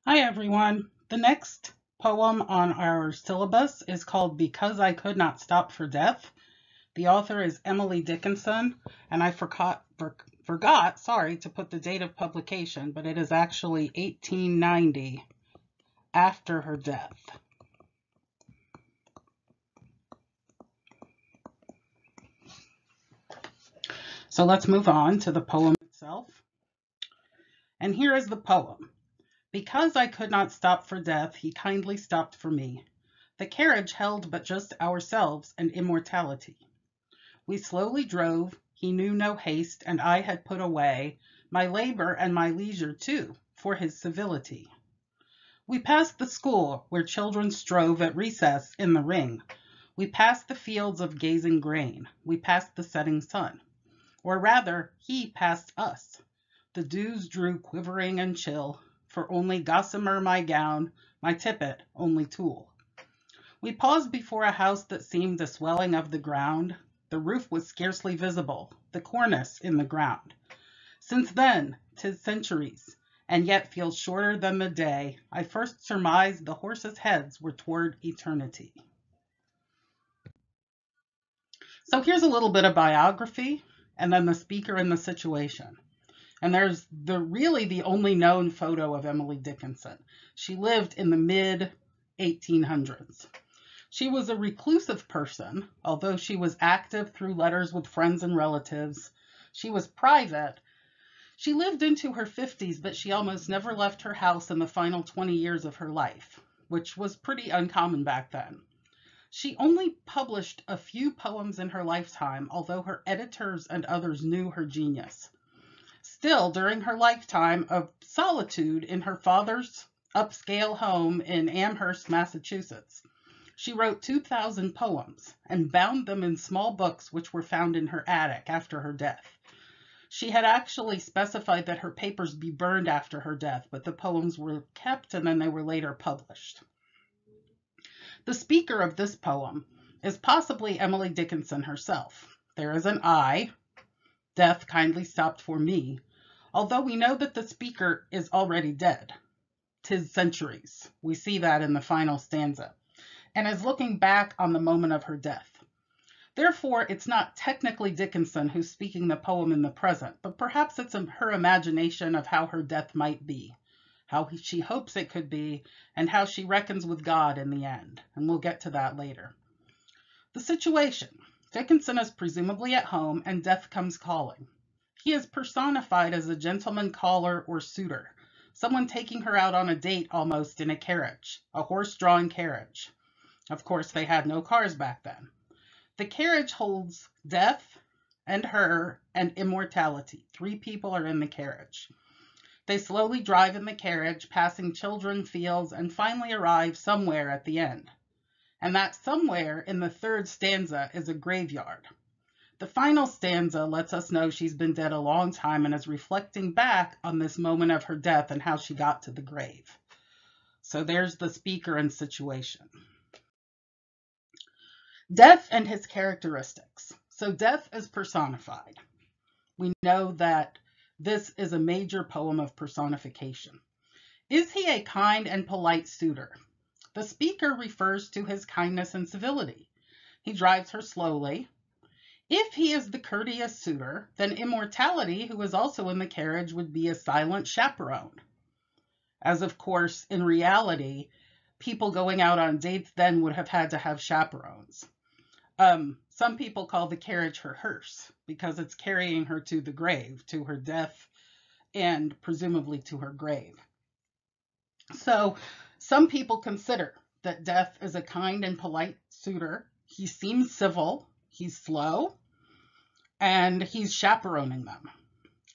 Hi everyone. The next poem on our syllabus is called Because I Could Not Stop for Death. The author is Emily Dickinson, and I forgot, to put the date of publication, but it is actually 1890 after her death. So let's move on to the poem itself. And here is the poem. Because I could not stop for death, he kindly stopped for me. The carriage held but just ourselves and immortality. We slowly drove, he knew no haste, and I had put away my labor and my leisure too, for his civility. We passed the school where children strove at recess in the ring. We passed the fields of gazing grain. We passed the setting sun. Or rather, he passed us. The dews drew quivering and chill, for only gossamer my gown, my tippet only tulle. We paused before a house that seemed a swelling of the ground. The roof was scarcely visible, the cornice in the ground. Since then, 'tis centuries, and yet feels shorter than the day I first surmised the horses' heads were toward eternity. So here's a little bit of biography, and then the speaker and the situation. And there's really the only known photo of Emily Dickinson. She lived in the mid 1800s. She was a reclusive person, although she was active through letters with friends and relatives. She was private. She lived into her 50s, but she almost never left her house in the final 20 years of her life, which was pretty uncommon back then. She only published a few poems in her lifetime, although her editors and others knew her genius. Still, during her lifetime of solitude in her father's upscale home in Amherst, Massachusetts, she wrote 2,000 poems and bound them in small books which were found in her attic after her death. She had actually specified that her papers be burned after her death, but the poems were kept and then they were later published. The speaker of this poem is possibly Emily Dickinson herself. There is an I, death kindly stopped for me, although we know that the speaker is already dead. 'Tis centuries. We see that in the final stanza, and is looking back on the moment of her death. Therefore, it's not technically Dickinson who's speaking the poem in the present, but perhaps it's her imagination of how her death might be, how she hopes it could be, and how she reckons with God in the end. And we'll get to that later. The situation. Dickinson is presumably at home, and death comes calling. He is personified as a gentleman caller or suitor, someone taking her out on a date almost in a carriage, a horse-drawn carriage. Of course, they had no cars back then. The carriage holds death and her and immortality. Three people are in the carriage. They slowly drive in the carriage, passing children, fields, and finally arrive somewhere at the end. And that somewhere in the third stanza is a graveyard. The final stanza lets us know she's been dead a long time and is reflecting back on this moment of her death and how she got to the grave. So there's the speaker and situation. Death and his characteristics. So death is personified. We know that this is a major poem of personification. Is he a kind and polite suitor? The speaker refers to his kindness and civility. He drives her slowly. If he is the courteous suitor, then immortality, who is also in the carriage, would be a silent chaperone. As of course, in reality, people going out on dates then would have had to have chaperones. Some people call the carriage her hearse because it's carrying her to the grave, to her death, and presumably to her grave. So some people consider that death is a kind and polite suitor. He seems civil, he's slow, and he's chaperoning them.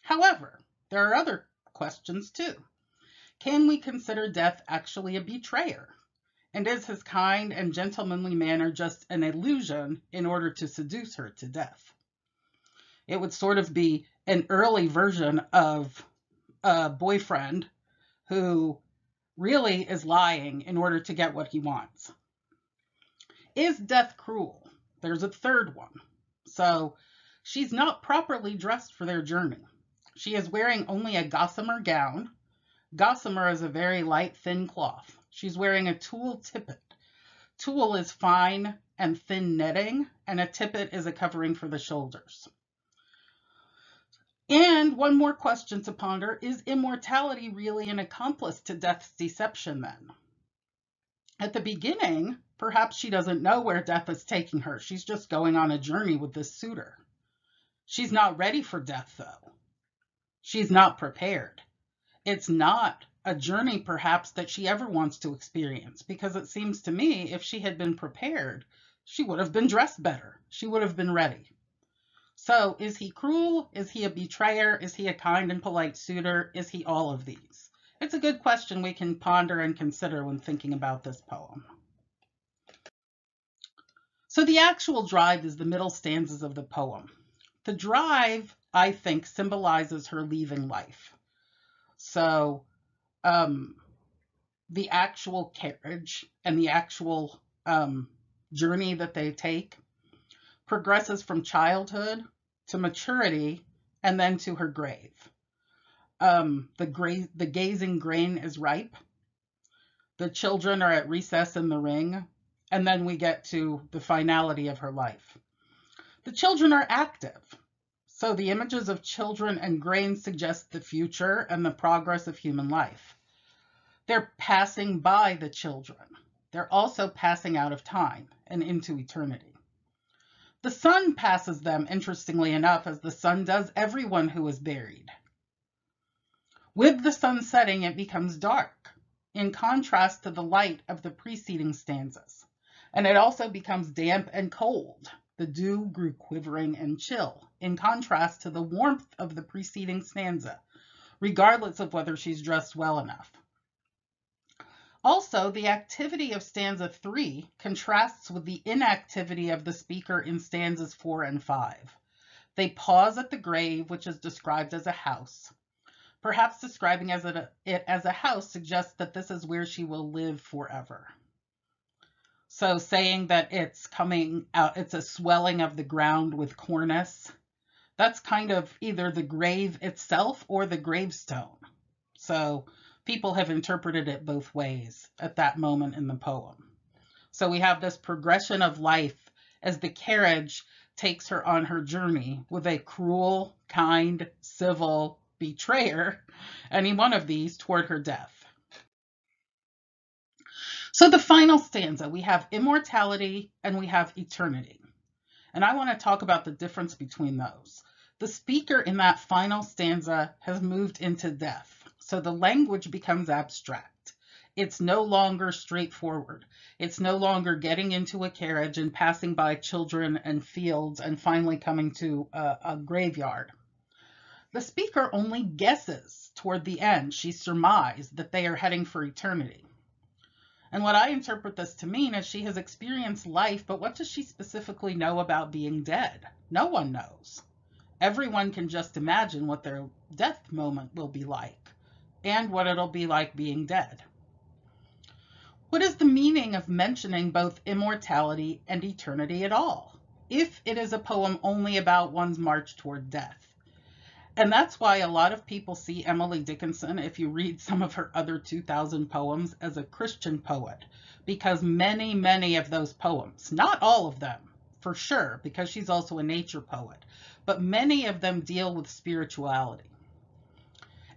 However, there are other questions too. Can we consider death actually a betrayer? And is his kind and gentlemanly manner just an illusion in order to seduce her to death? It would sort of be an early version of a boyfriend who really is lying in order to get what he wants. Is death cruel? There's a third one. So she's not properly dressed for their journey. She is wearing only a gossamer gown. Gossamer is a very light, thin cloth. She's wearing a tulle tippet. Tulle is fine and thin netting, and a tippet is a covering for the shoulders. And one more question to ponder, is immortality really an accomplice to death's deception then? At the beginning, perhaps she doesn't know where death is taking her. She's just going on a journey with this suitor. She's not ready for death, though. She's not prepared. It's not a journey, perhaps, that she ever wants to experience, because it seems to me if she had been prepared, she would have been dressed better. She would have been ready. So is he cruel? Is he a betrayer? Is he a kind and polite suitor? Is he all of these? It's a good question we can ponder and consider when thinking about this poem. So the actual drive is the middle stanzas of the poem. The drive, I think, symbolizes her leaving life. So the actual carriage and the actual journey that they take progresses from childhood to maturity and then to her grave. The gazing grain is ripe. The children are at recess in the ring. And then we get to the finality of her life. The children are active. So the images of children and grain suggest the future and the progress of human life. They're passing by the children. They're also passing out of time and into eternity. The sun passes them, interestingly enough, as the sun does everyone who is buried. With the sun setting, it becomes dark, in contrast to the light of the preceding stanzas. And it also becomes damp and cold. The dew grew quivering and chill, in contrast to the warmth of the preceding stanza, regardless of whether she's dressed well enough. Also, the activity of stanza 3 contrasts with the inactivity of the speaker in stanzas 4 and 5. They pause at the grave, which is described as a house. Perhaps describing it as a house suggests that this is where she will live forever. So saying that it's coming out, it's a swelling of the ground with cornice, that's kind of either the grave itself or the gravestone. So people have interpreted it both ways at that moment in the poem. So we have this progression of life as the carriage takes her on her journey with a cruel, kind, civil betrayer, any one of these, toward her death. So the final stanza, we have immortality and we have eternity. And I want to talk about the difference between those. The speaker in that final stanza has moved into death. So the language becomes abstract. It's no longer straightforward. It's no longer getting into a carriage and passing by children and fields and finally coming to a graveyard. The speaker only guesses toward the end. She surmised that they are heading for eternity. And what I interpret this to mean is she has experienced life, but what does she specifically know about being dead? No one knows. Everyone can just imagine what their death moment will be like and what it'll be like being dead. What is the meaning of mentioning both immortality and eternity at all, if it is a poem only about one's march toward death? And that's why a lot of people see Emily Dickinson, if you read some of her other 2,000 poems, as a Christian poet, because many of those poems, not all of them, for sure, because she's also a nature poet, but many of them deal with spirituality.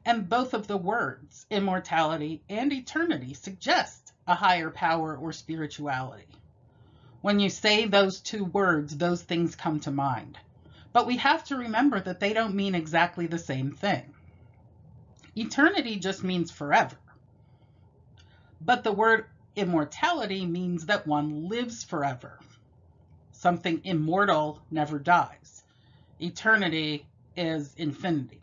And both of the words, immortality and eternity, suggest a higher power or spirituality. When you say those two words, those things come to mind. But we have to remember that they don't mean exactly the same thing. Eternity just means forever. But the word immortality means that one lives forever. Something immortal never dies. Eternity is infinity.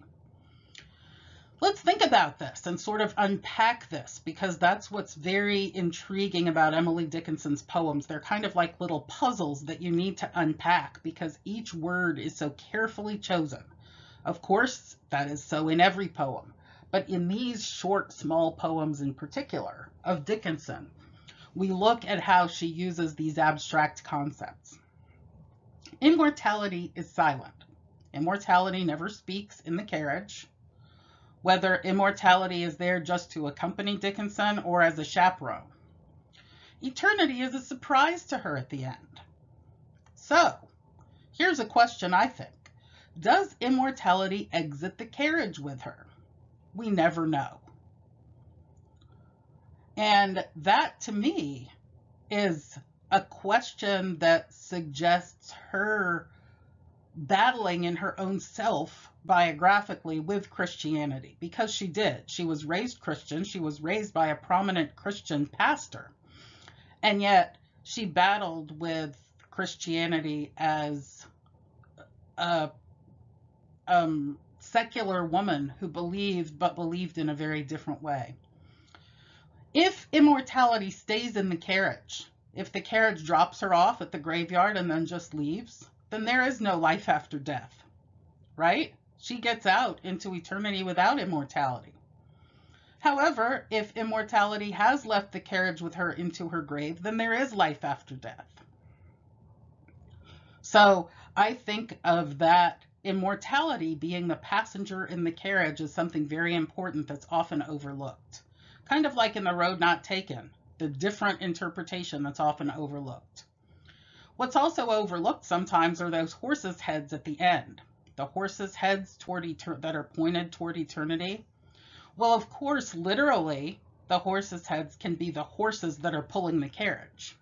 Let's think about this and sort of unpack this, because that's what's very intriguing about Emily Dickinson's poems. They're kind of like little puzzles that you need to unpack because each word is so carefully chosen. Of course, that is so in every poem, but in these short, small poems in particular of Dickinson, we look at how she uses these abstract concepts. Immortality is silent. Immortality never speaks in the carriage. whether immortality is there just to accompany Dickinson or as a chaperone. Eternity is a surprise to her at the end. So, here's a question I think. Does immortality exit the carriage with her? We never know. And that, to me, is a question that suggests her battling in her own self biographically with Christianity, because she did. She was raised Christian. She was raised by a prominent Christian pastor. And yet she battled with Christianity as a secular woman who believed in a very different way. If immortality stays in the carriage, if the carriage drops her off at the graveyard and then just leaves, then there is no life after death, right? She gets out into eternity without immortality. However, if immortality has left the carriage with her into her grave, then there is life after death. So I think of that immortality being the passenger in the carriage as something very important that's often overlooked. Kind of like in The Road Not Taken, the different interpretation that's often overlooked. What's also overlooked sometimes are those horses' heads at the end. The horses' heads that are pointed toward eternity. Well, of course, literally, the horses' heads can be the horses that are pulling the carriage.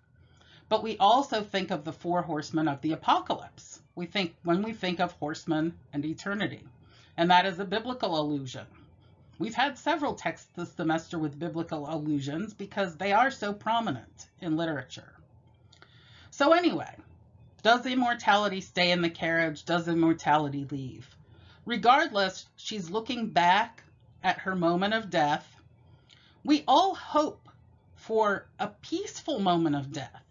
But we also think of the four horsemen of the apocalypse. When we think of horsemen and eternity, and that is a biblical allusion. We've had several texts this semester with biblical allusions because they are so prominent in literature. So anyway, does immortality stay in the carriage? Does immortality leave? Regardless, she's looking back at her moment of death. We all hope for a peaceful moment of death.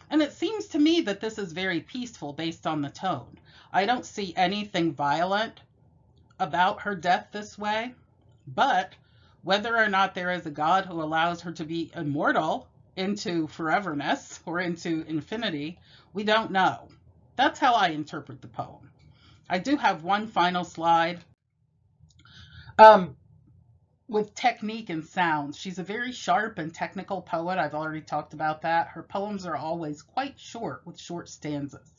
And it seems to me that this is very peaceful based on the tone. I don't see anything violent about her death this way, but whether or not there is a God who allows her to be immortal into foreverness or into infinity, we don't know. That's how I interpret the poem. I do have one final slide. With technique and sounds. She's a very sharp and technical poet. I've already talked about that. Her poems are always quite short with short stanzas.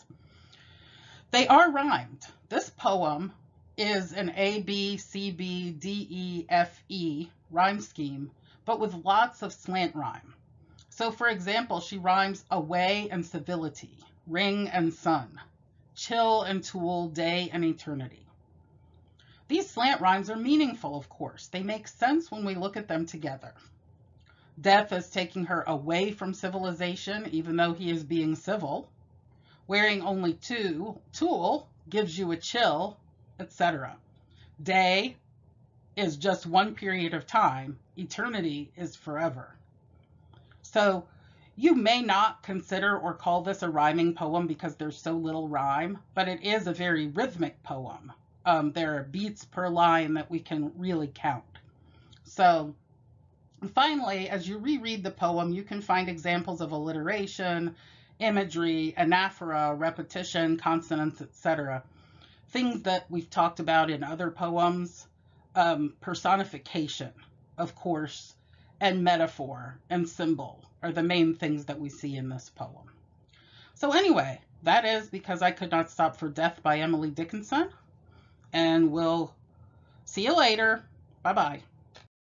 They are rhymed. This poem is an A, B, C, B, D, E, F, E rhyme scheme, but with lots of slant rhyme. So for example, she rhymes away and civility, ring and sun, chill and tool, day and eternity. These slant rhymes are meaningful, of course. They make sense when we look at them together. Death is taking her away from civilization, even though he is being civil. Wearing only tool gives you a chill, etc. Day is just one period of time. Eternity is forever. So you may not consider or call this a rhyming poem because there's so little rhyme, but it is a very rhythmic poem. There are beats per line that we can really count. So finally, as you reread the poem, you can find examples of alliteration, imagery, anaphora, repetition, consonants, etc. Things that we've talked about in other poems, personification, of course, and metaphor and symbol are the main things that we see in this poem. So anyway, that is Because I Could Not Stop for Death by Emily Dickinson. And we'll see you later. Bye-bye.